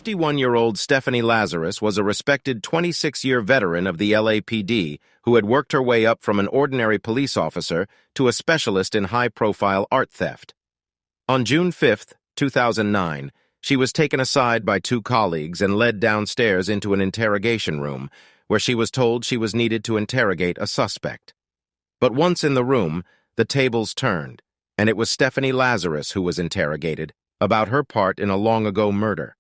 51-year-old Stephanie Lazarus was a respected 26-year veteran of the LAPD who had worked her way up from an ordinary police officer to a specialist in high-profile art theft. On June 5, 2009, she was taken aside by two colleagues and led downstairs into an interrogation room, where she was told she was needed to interrogate a suspect. But once in the room, the tables turned, and it was Stephanie Lazarus who was interrogated about her part in a long-ago murder.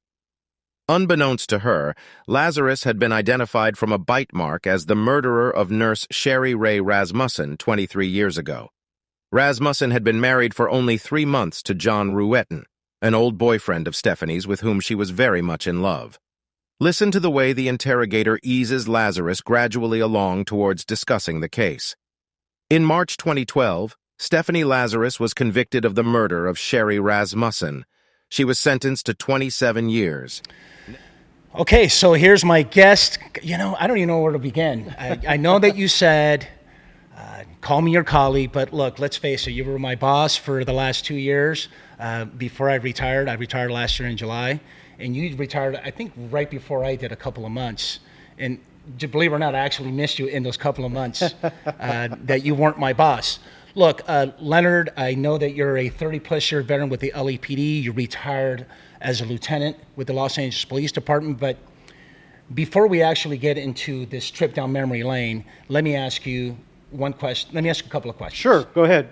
Unbeknownst to her, Lazarus had been identified from a bite mark as the murderer of nurse Sherri Rasmussen 23 years ago. Rasmussen had been married for only 3 months to John Riveting, an old boyfriend of Stephanie's with whom she was very much in love. Listen to the way the interrogator eases Lazarus gradually along towards discussing the case. In March 2012, Stephanie Lazarus was convicted of the murder of Sherri Rasmussen. She was sentenced to 27 years. Okay, so here's my guest. I don't even know where to begin. I know that you said, call me your colleague, but look, let's face it, you were my boss for the last 2 years. Before I retired last year in July, and you retired, I think, right before I did, a couple of months. And believe it or not, I actually missed you in those couple of months that you weren't my boss. Look, Leonard, I know that you're a 30-plus year veteran with the LAPD. You retired as a lieutenant with the Los Angeles Police Department. But before we actually get into this trip down memory lane, let me ask you one question. Let me ask you a couple of questions. Sure, go ahead.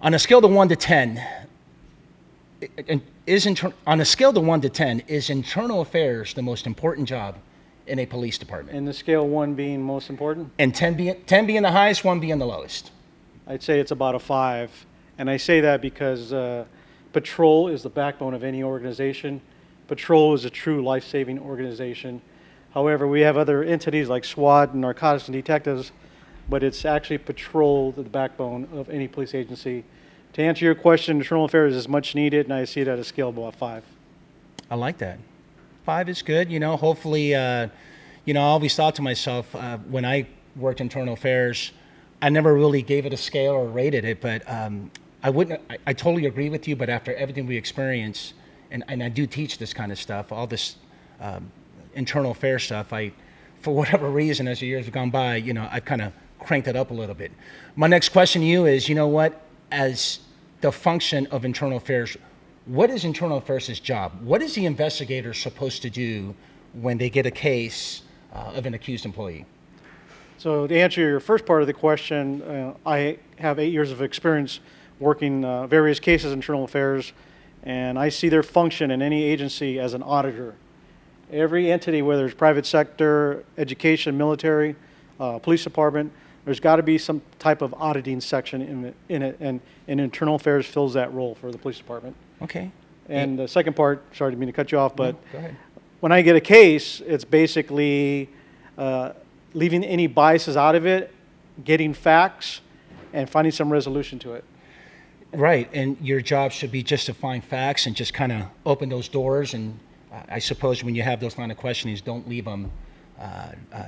On a scale of 1 to 10, is internal affairs the most important job in a police department? And the scale 1 being most important? And 10 being the highest, 1 being the lowest. I'd say it's about a 5. And I say that because patrol is the backbone of any organization. Patrol is a true life-saving organization. However, we have other entities like SWAT and narcotics and detectives, but it's actually patrol the backbone of any police agency. To answer your question, internal affairs is much needed, and I see it at a scale of about 5. I like that. 5 is good. Hopefully, I always thought to myself when I worked internal affairs, I never really gave it a scale or rated it, but I totally agree with you, but after everything we experience, and I do teach this kind of stuff, all this internal affairs stuff, for whatever reason, as the years have gone by, I've kind of cranked it up a little bit. My next question to you is, as the function of internal affairs, what is internal affairs' job? What is the investigator supposed to do when they get a case of an accused employee? So to answer your first part of the question, I have 8 years of experience working various cases in internal affairs, and I see their function in any agency as an auditor. Every entity, whether it's private sector, education, military, police department, there's got to be some type of auditing section in it, and internal affairs fills that role for the police department. Okay. And the second part, sorry, I didn't mean to cut you off, but go ahead. When I get a case, it's basically leaving any biases out of it, getting facts, and finding some resolution to it. Right, and your job should be just to find facts and just kind of open those doors, and I suppose when you have those line of questionings, don't leave them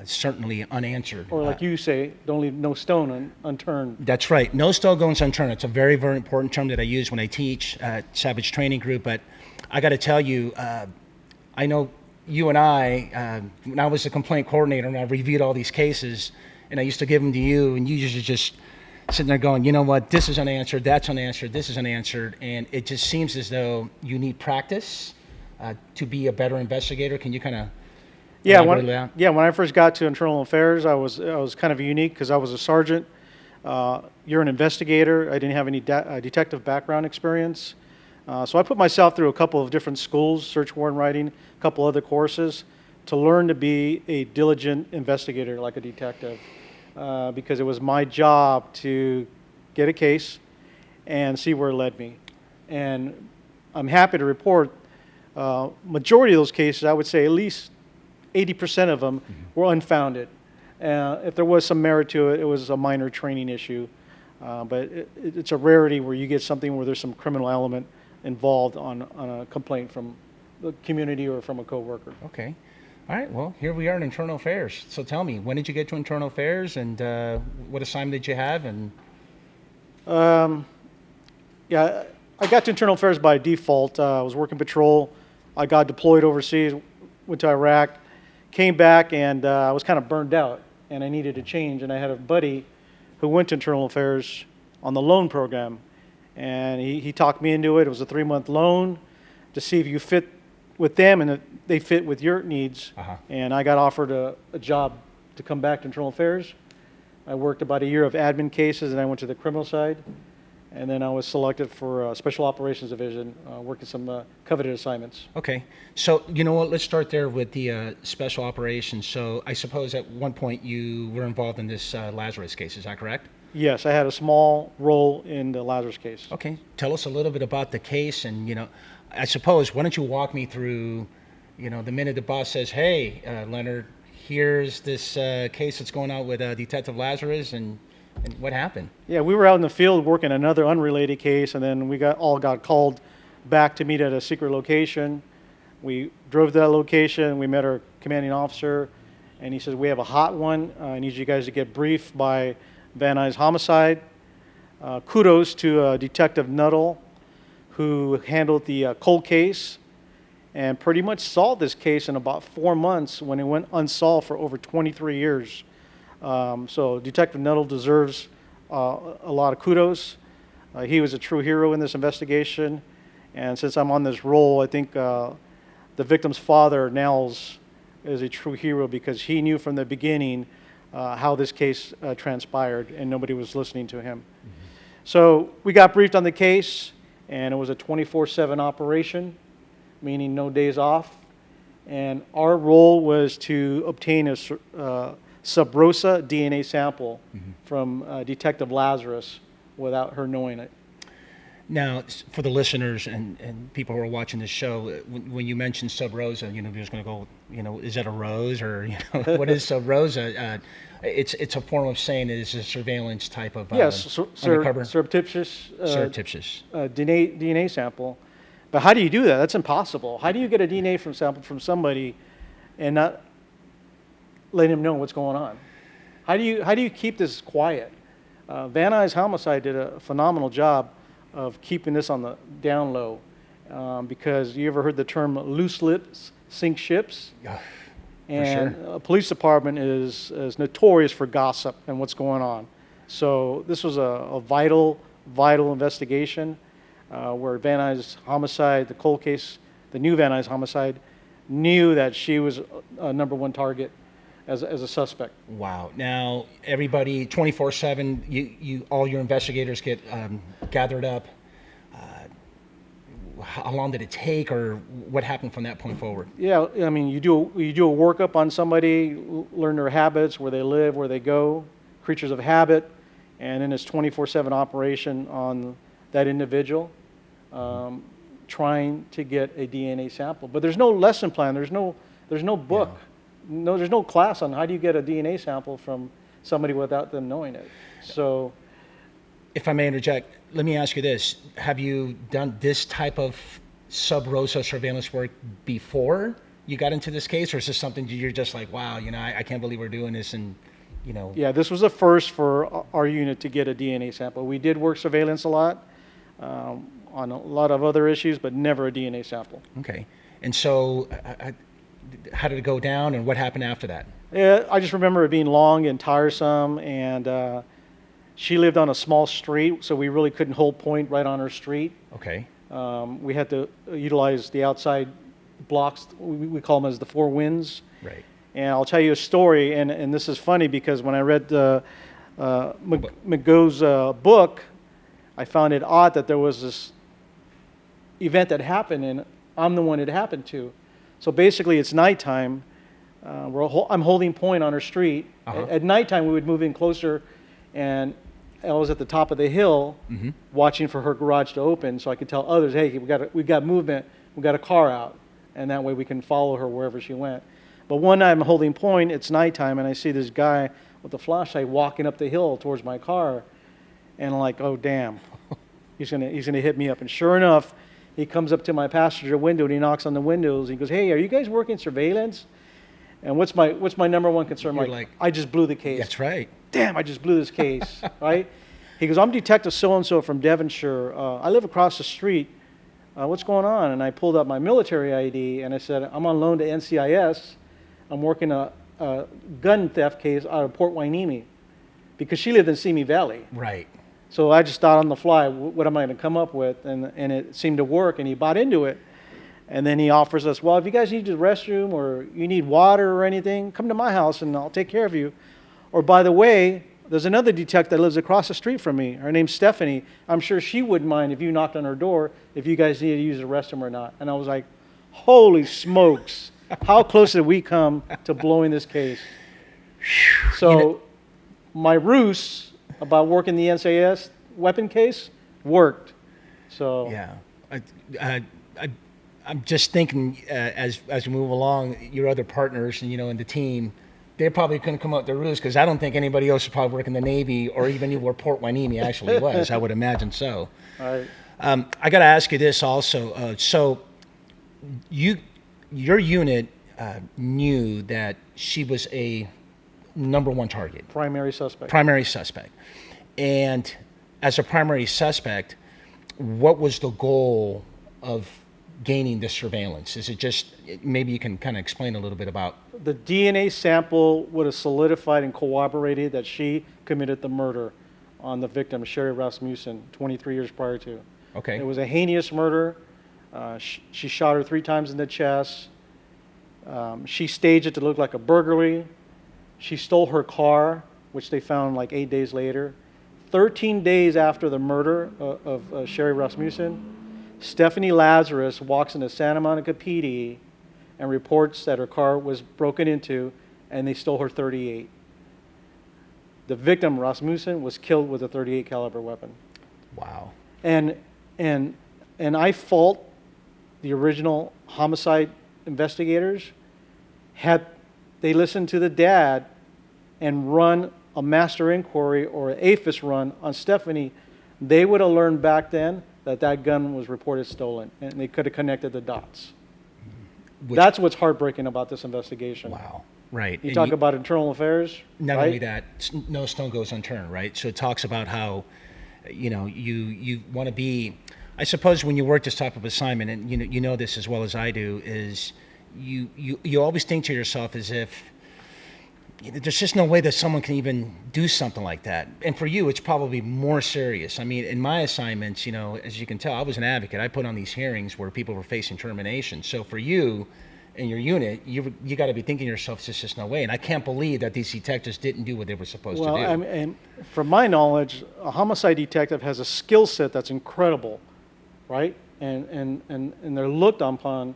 certainly unanswered. Or like you say, don't leave no stone unturned. That's right. No stone goes unturned. It's a very, very important term that I use when I teach Savage Training Group. But I got to tell you, I know you and I, when I was a complaint coordinator and I reviewed all these cases, and I used to give them to you, and you usually just sitting there going, you know what, this is unanswered, that's unanswered, this is unanswered. And it just seems as though you need practice to be a better investigator. Can you kind of... Yeah, when I first got to internal affairs, I was kind of unique because I was a sergeant. You're an investigator. I didn't have any detective background experience. So I put myself through a couple of different schools, search warrant writing, a couple other courses, to learn to be a diligent investigator like a detective. Because it was my job to get a case and see where it led me. And I'm happy to report majority of those cases, I would say at least 80% of them were unfounded. If there was some merit to it, it was a minor training issue. But it's a rarity where you get something where there's some criminal element involved on a complaint from the community or from a coworker. Okay. All right, well, here we are in internal affairs. So tell me, when did you get to internal affairs, and what assignment did you have? And yeah, I got to internal affairs by default. I was working patrol. I got deployed overseas, went to Iraq, came back, and I was kind of burned out, and I needed a change. And I had a buddy who went to Internal Affairs on the loan program, and he talked me into it. It was a 3-month loan to see if you fit with them and if they fit with your needs. And I got offered a job to come back to Internal Affairs. I worked about a year of admin cases, and I went to the criminal side. And then I was selected for Special Operations Division, working some coveted assignments. Okay. So, you know what, let's start there with the special operations. So I suppose at one point you were involved in this Lazarus case, is that correct? Yes, I had a small role in the Lazarus case. Okay. Tell us a little bit about the case, and, I suppose, why don't you walk me through, the minute the boss says, hey, Leonard, here's this case that's going on with Detective Lazarus, and what happened? Yeah, we were out in the field working another unrelated case, and then we got called back to meet at a secret location. We drove to that location. We met our commanding officer, and he says, we have a hot one. I need you guys to get briefed by Van Nuys homicide. Kudos to Detective Nuttall, who handled the cold case and pretty much solved this case in about 4 months when it went unsolved for over 23 years. So Detective Nuttall deserves a lot of kudos. He was a true hero in this investigation. And since I'm on this role, I think the victim's father, Nels, is a true hero because he knew from the beginning how this case transpired, and nobody was listening to him. So we got briefed on the case, and it was a 24/7 operation, meaning no days off. And our role was to obtain a sub rosa DNA sample from Detective Lazarus without her knowing it. Now, for the listeners and people who are watching this show, when you mention sub rosa, they're just going to go, is that a rose, or what is sub rosa? It's a form of saying it is a surveillance type of undercover, surreptitious DNA sample. But how do you do that? That's impossible. How do you get a DNA sample from somebody and not let him know what's going on? How do you keep this quiet? Van Nuys homicide did a phenomenal job of keeping this on the down low, because you ever heard the term loose lips sink ships? Yeah, and for sure. A police department is notorious for gossip and what's going on. So this was a vital investigation where Van Nuys homicide, the cold case, the new Van Nuys homicide, knew that she was a #1 target as a suspect. Wow. Now, everybody, 24/7, all your investigators get gathered up. How long did it take, or what happened from that point forward? Yeah, I mean, you do a workup on somebody, learn their habits, where they live, where they go, creatures of habit, and then it's 24/7 operation on that individual, trying to get a DNA sample. But there's no lesson plan. There's no book. Yeah. No, there's no class on how do you get a DNA sample from somebody without them knowing it. So, if I may interject, let me ask you this. Have you done this type of sub rosa surveillance work before you got into this case, or is this something you're just like, wow, I can't believe we're doing this, and Yeah, this was a first for our unit to get a DNA sample. We did work surveillance a lot on a lot of other issues, but never a DNA sample. Okay. And so how did it go down, and what happened after that? Yeah, I just remember it being long and tiresome, and she lived on a small street, so we really couldn't hold point right on her street. Okay. We had to utilize the outside blocks. We call them as the four winds. Right. And I'll tell you a story, and this is funny because when I read McGo's book, I found it odd that there was this event that happened, and I'm the one it happened to. So basically, it's nighttime. I'm holding point on her street. At nighttime, we would move in closer, and I was at the top of the hill, watching for her garage to open, so I could tell others, "Hey, we got movement. We got a car out," and that way we can follow her wherever she went. But one night I'm holding point. It's nighttime, and I see this guy with a flashlight walking up the hill towards my car, and I'm like, "Oh damn, he's gonna hit me up." And sure enough, he comes up to my passenger window and he knocks on the windows. He goes, "Hey, are you guys working surveillance?" And what's my #1 concern? You're like, I just blew the case. That's right. Damn, I just blew this case, right? He goes, "I'm Detective so-and-so from Devonshire. I live across the street. what's going on? And I pulled up my military ID, and I said, I'm on loan to NCIS. I'm working a gun theft case out of Port Hueneme, because she lived in Simi Valley. Right. So I just thought on the fly, what am I going to come up with? And it seemed to work, and he bought into it. And then he offers us, well, if you guys need the restroom or you need water or anything, come to my house and I'll take care of you. Or by the way, there's another detective that lives across the street from me. Her name's Stephanie. I'm sure she wouldn't mind if you knocked on her door if you guys needed to use the restroom or not. And I was like, holy smokes. How close did we come to blowing this case? So my ruse about working the NCIS weapon case worked. So yeah, I'm just thinking as we move along, your other partners and in the team, they're probably going to come out with their ruse, because I don't think anybody else would probably work in the Navy or even knew where Port Hueneme actually was. I would imagine so. All right. I got to ask you this also. So your unit knew that she was a #1 target. Primary suspect. Primary suspect. And as a primary suspect, what was the goal of gaining this surveillance? Is it just, maybe you can kind of explain a little bit about. The DNA sample would have solidified and corroborated that she committed the murder on the victim, Sherri Rasmussen, 23 years prior to. Okay. It was a heinous murder. She shot her 3 times in the chest. She staged it to look like a burglary. She stole her car, which they found like 8 days later. 13 days after the murder of Sherri Rasmussen, Stephanie Lazarus walks into Santa Monica PD and reports that her car was broken into and they stole her .38. The victim, Rasmussen, was killed with a .38 caliber weapon. Wow. And I fault the original homicide investigators. Had they listened to the dad and run a master inquiry or an APHIS run on Stephanie, they would have learned back then that gun was reported stolen, and they could have connected the dots. That's what's heartbreaking about this investigation. Wow. Right. You talk about internal affairs. Not right? only that, no stone goes unturned, right? So it talks about how, you want to be, I suppose when you work this type of assignment, and you know this as well as I do, is you always think to yourself as if, there's just no way that someone can even do something like that. And for you, it's probably more serious. I mean, in my assignments, as you can tell, I was an advocate. I put on these hearings where people were facing termination. So for you and your unit, you got to be thinking to yourself, there's just no way. And I can't believe that these detectives didn't do what they were supposed to do. Well, and from my knowledge, a homicide detective has a skill set that's incredible, right? And they're looked upon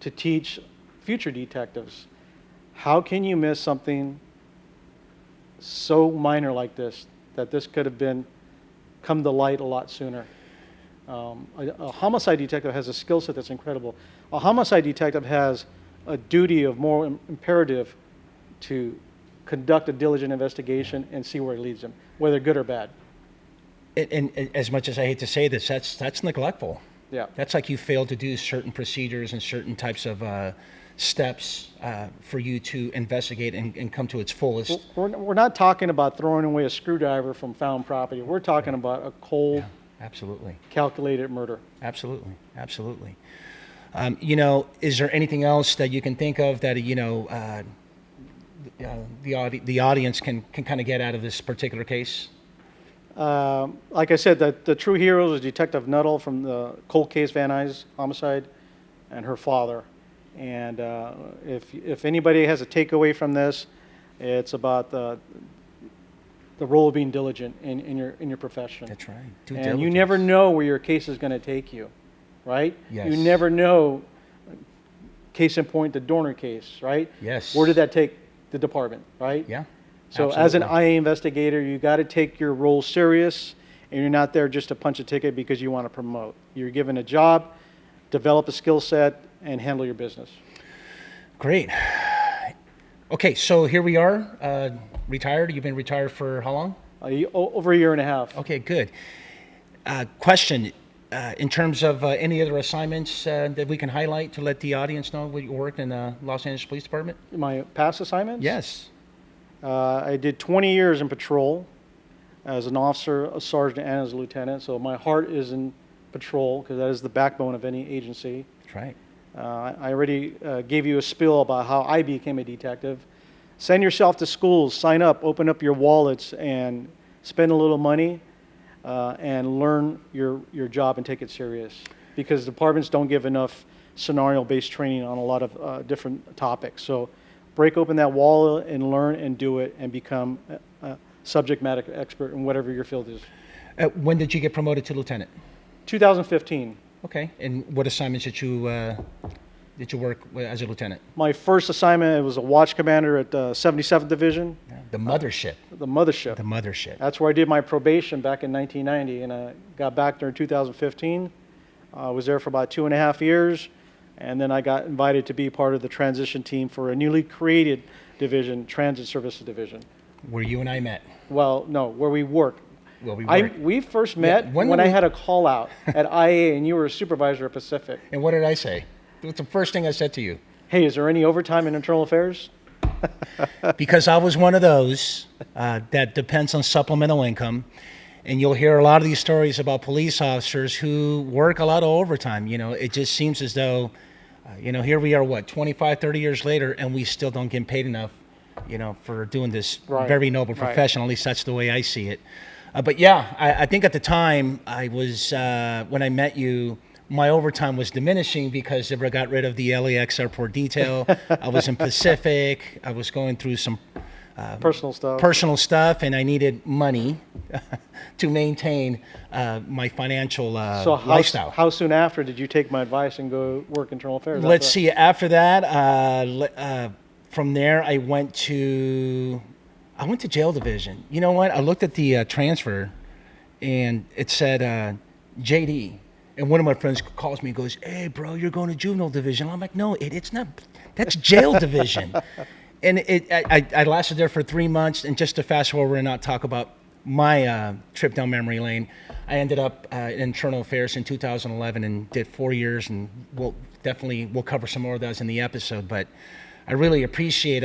to teach future detectives. How can you miss something so minor like this, that this could have come to light a lot sooner? A homicide detective has a skill set that's incredible. A homicide detective has a duty of more imperative to conduct a diligent investigation and see where it leads them, whether good or bad. And as much as I hate to say this, that's neglectful. Yeah. That's like you failed to do certain procedures and certain types of steps for you to investigate and come to its fullest. We're not talking about throwing away a screwdriver from found property. We're talking about a cold, absolutely calculated murder. Absolutely. Is there anything else that you can think of that the audience can kind of get out of this particular case? Like I said, the true heroes is Detective Nuttall from the cold case Van Nuys homicide and her father. And if anybody has a takeaway from this, it's about the role of being diligent in your profession. That's right. And you never know where your case is going to take you, right? Yes. You never know. Case in point, the Dorner case, right? Yes. Where did that take the department, right? Yeah. So absolutely. as an IA investigator, you got to take your role serious, and you're not there just to punch a ticket because you want to promote. You're given a job, develop a skill set, and handle your business. Great. Okay, so here we are, retired. You've been retired for how long? Over a year and a half. Okay, good. Question, in terms of any other assignments that we can highlight to let the audience know what you worked in the Los Angeles Police Department? My past assignments? Yes. I did 20 years in patrol as an officer, a sergeant, and as a lieutenant. So my heart is in patrol, because that is the backbone of any agency. That's right. I already gave you a spiel about how I became a detective. Send yourself to schools, sign up, open up your wallets, and spend a little money and learn your job and take it serious. Because departments don't give enough scenario-based training on a lot of different topics. So break open that wallet and learn and do it and become a subject matter expert in whatever your field is. When did you get promoted to lieutenant? 2015. Okay. And what assignments did you work as a lieutenant? My first assignment, it was a watch commander at 77th Division. The mothership. The mothership. The mothership. That's where I did my probation back in 1990, and I got back there in 2015. I was there for about 2.5 years, and then I got invited to be part of the transition team for a newly created division, Transit Services Division. Where you and I met. Well, no, where we work. Well, we first met when I had a call out at IA, and you were a supervisor at Pacific. And what did I say? What's the first thing I said to you? Hey, is there any overtime in internal affairs? Because I was one of those that depends on supplemental income. And you'll hear a lot of these stories about police officers who work a lot of overtime. You know, it just seems as though, here we are, 25, 30 years later, and we still don't get paid enough, for doing this very noble profession. At least that's the way I see it. But yeah, I think at the time I was, when I met you, my overtime was diminishing because they got rid of the LAX airport detail. I was in Pacific. I was going through some personal stuff, and I needed money to maintain my financial lifestyle. How soon after did you take my advice and go work internal affairs? Let's see. After that, from there, I went to jail division. You know what? I looked at the transfer, and it said JD. And one of my friends calls me and goes, "Hey, bro, you're going to juvenile division." I'm like, "No, it's not. That's jail division." And I lasted there for 3 months. And just to fast forward and not talk about my trip down memory lane, I ended up in internal affairs in 2011 and did 4 years. And we'll cover some more of those in the episode. But I really appreciate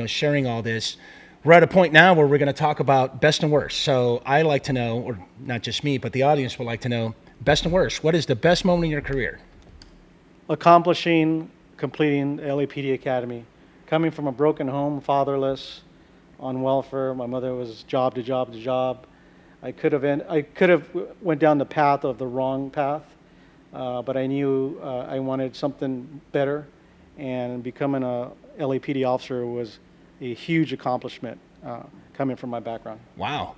sharing all this. We're at a point now where we're going to talk about best and worst. So I like to know, or not just me, but the audience would like to know, best and worst. What is the best moment in your career? Completing LAPD Academy. Coming from a broken home, fatherless, on welfare. My mother was job to job to job. I could have went down the path of the wrong path, but I knew I wanted something better, and becoming a LAPD officer was a huge accomplishment coming from my background. Wow.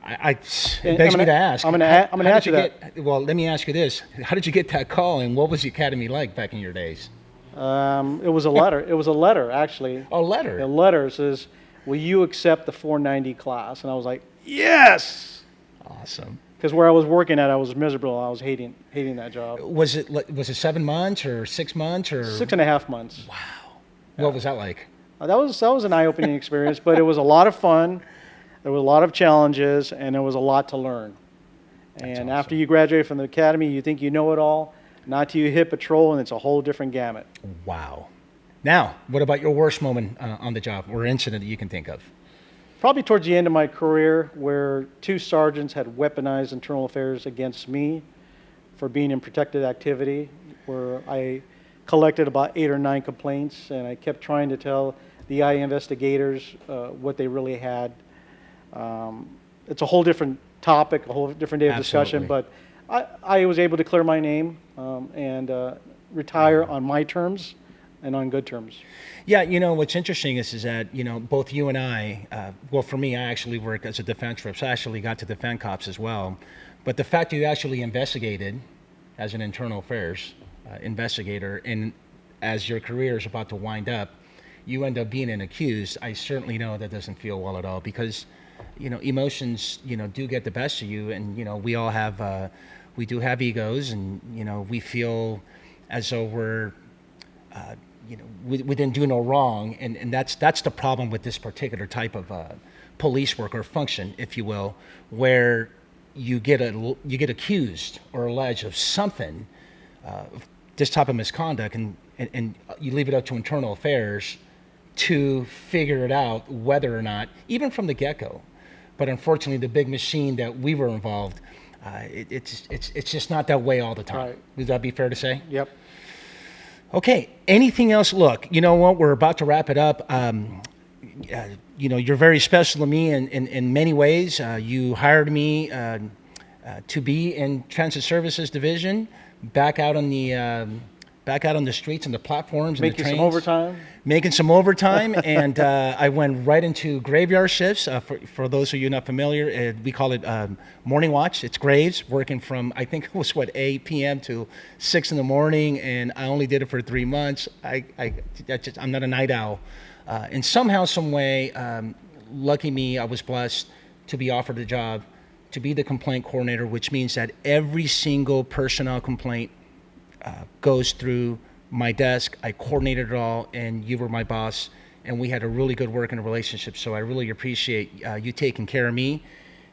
It begs me to ask. I'm going to answer that. Well, let me ask you this. How did you get that call, and what was the academy like back in your days? It was a letter. It was a letter, actually. A letter? A letter says, "Will you accept the 490 class?" And I was like, yes! Awesome. Because where I was working at, I was miserable. I was hating that job. Was it 7 months or 6 months or 6.5 months? Wow. Yeah. What was that like? That was an eye-opening experience, but it was a lot of fun. There were a lot of challenges, and there was a lot to learn. And awesome. After you graduate from the academy, you think you know it all. Not till you hit patrol, and it's a whole different gamut. Wow. Now, what about your worst moment on the job or incident that you can think of? Probably towards the end of my career, where 2 sergeants had weaponized internal affairs against me for being in protected activity, where I collected about 8 or 9 complaints, and I kept trying to tell the IA investigators what they really had. It's a whole different topic, a whole different day of discussion, but I was able to clear my name and retire on my terms and on good terms. Yeah, what's interesting is that, both you and I, well, for me, I actually work as a defense rep, so I actually got to defend cops as well. But the fact that you actually investigated as an internal affairs investigator, and as your career is about to wind up, you end up being an accused, I certainly know that doesn't feel well at all, because emotions, do get the best of you, and we all have, we do have egos, and we feel as though we're, we didn't do no wrong, and that's the problem with this particular type of police work or function, if you will, where you get accused or alleged of something, this type of misconduct, and you leave it up to internal affairs to figure it out whether or not, even from the get-go. But unfortunately, the big machine that we were involved It's just not that way all the time. Right. Would that be fair to say? Yep. Okay. Anything else? Look, you know what? We're about to wrap it up. You're very special to me in many ways. You hired me to be in Transit Services Division, back out on the streets and the platforms and the Making trains. some overtime. Making some overtime, and I went right into graveyard shifts. For those of you not familiar, we call it morning watch. It's graves, working from, I think it was 8 p.m. to 6 in the morning, and I only did it for 3 months. I'm not a night owl. And somehow, some way, lucky me, I was blessed to be offered the job to be the complaint coordinator, which means that every single personnel complaint goes through my desk. I coordinated it all, and you were my boss, and we had a really good working relationship. So I really appreciate you taking care of me,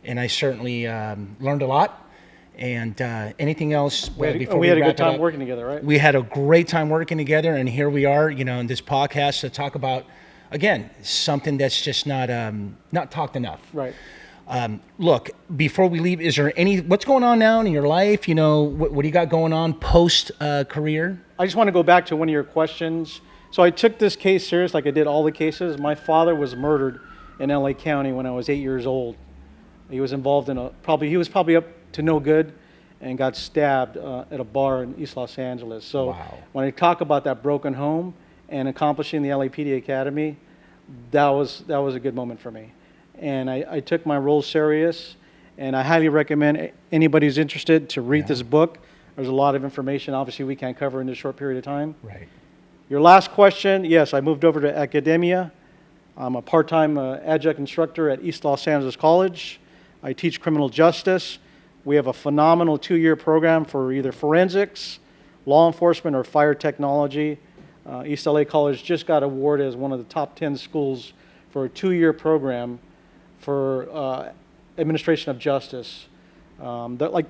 and I certainly learned a lot. And anything else? We had a good time working together, right? We had a great time working together, and here we are, in this podcast to talk about, again, something that's just not talked enough. Right. Look, before we leave, is there what's going on now in your life? What do you got going on post career? I just want to go back to one of your questions. So I took this case serious, like I did all the cases. My father was murdered in LA County when I was 8 years old. He was involved in he was probably up to no good and got stabbed at a bar in East Los Angeles. So Wow. When I talk about that broken home and accomplishing the LAPD Academy, that was a good moment for me. And I took my role serious, and I highly recommend anybody who's interested to read this book. There's a lot of information, obviously, we can't cover in this short period of time. Right. Your last question, yes, I moved over to academia. I'm a part-time adjunct instructor at East Los Angeles College. I teach criminal justice. We have a phenomenal 2-year program for either forensics, law enforcement, or fire technology. East LA College just got awarded as one of the top 10 schools for a 2-year program for administration of justice. The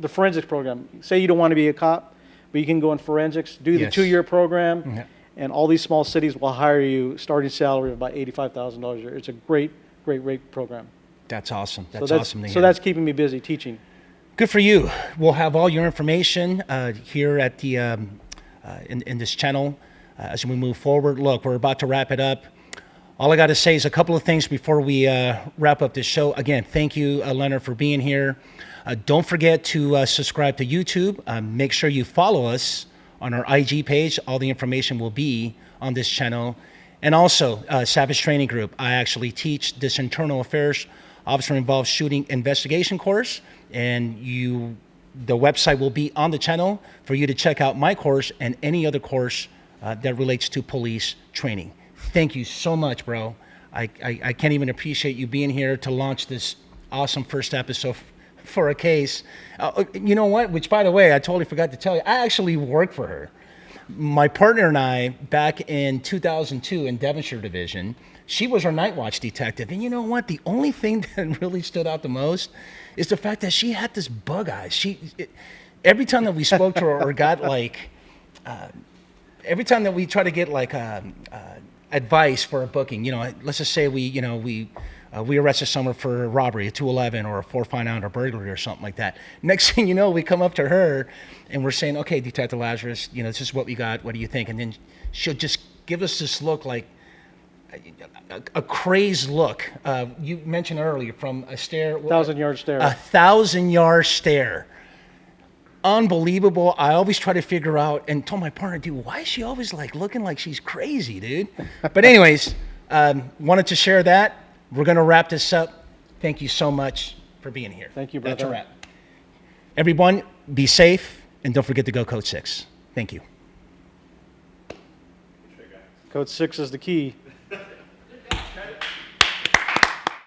forensics program. Say you don't want to be a cop, but you can go in forensics, do the 2-year program, and all these small cities will hire you starting salary of about $85,000 a year. It's a great program. That's awesome. That's awesome to hear. So that's keeping me busy teaching. Good for you. We'll have all your information here at the in this channel as we move forward. Look, we're about to wrap it up. All I got to say is a couple of things before we wrap up this show. Again, thank you, Leonard, for being here. Don't forget to subscribe to YouTube. Make sure you follow us on our IG page. All the information will be on this channel. And also, Savage Training Group. I actually teach this internal affairs officer-involved shooting investigation course. And the website will be on the channel for you to check out my course and any other course that relates to police training. Thank you so much, bro. I can't even appreciate you being here to launch this awesome first episode for a case. You know what? Which, by the way, I totally forgot to tell you, I actually worked for her. My partner and I, back in 2002 in Devonshire Division, she was our night watch detective. And you know what? The only thing that really stood out the most is the fact that she had this bug eyes. Every time that we spoke to her or got every time that we try to get advice for a booking, let's just say we arrested someone for a robbery, a 211 or a 459 or burglary or something like that. Next thing you know, we come up to her and we're saying, okay, Detective Lazarus, this is what we got. What do you think? And then she'll just give us this look like a crazed look. You mentioned earlier from a stare. 1,000-yard stare. 1,000-yard stare. Unbelievable. I always try to figure out and told my partner, dude, why is she always looking like she's crazy, dude? But anyways, wanted to share that. We're going to wrap this up. Thank you so much for being here. Thank you, brother. That's a wrap. Everyone, be safe, and don't forget to go Code 6. Thank you. Code 6 is the key.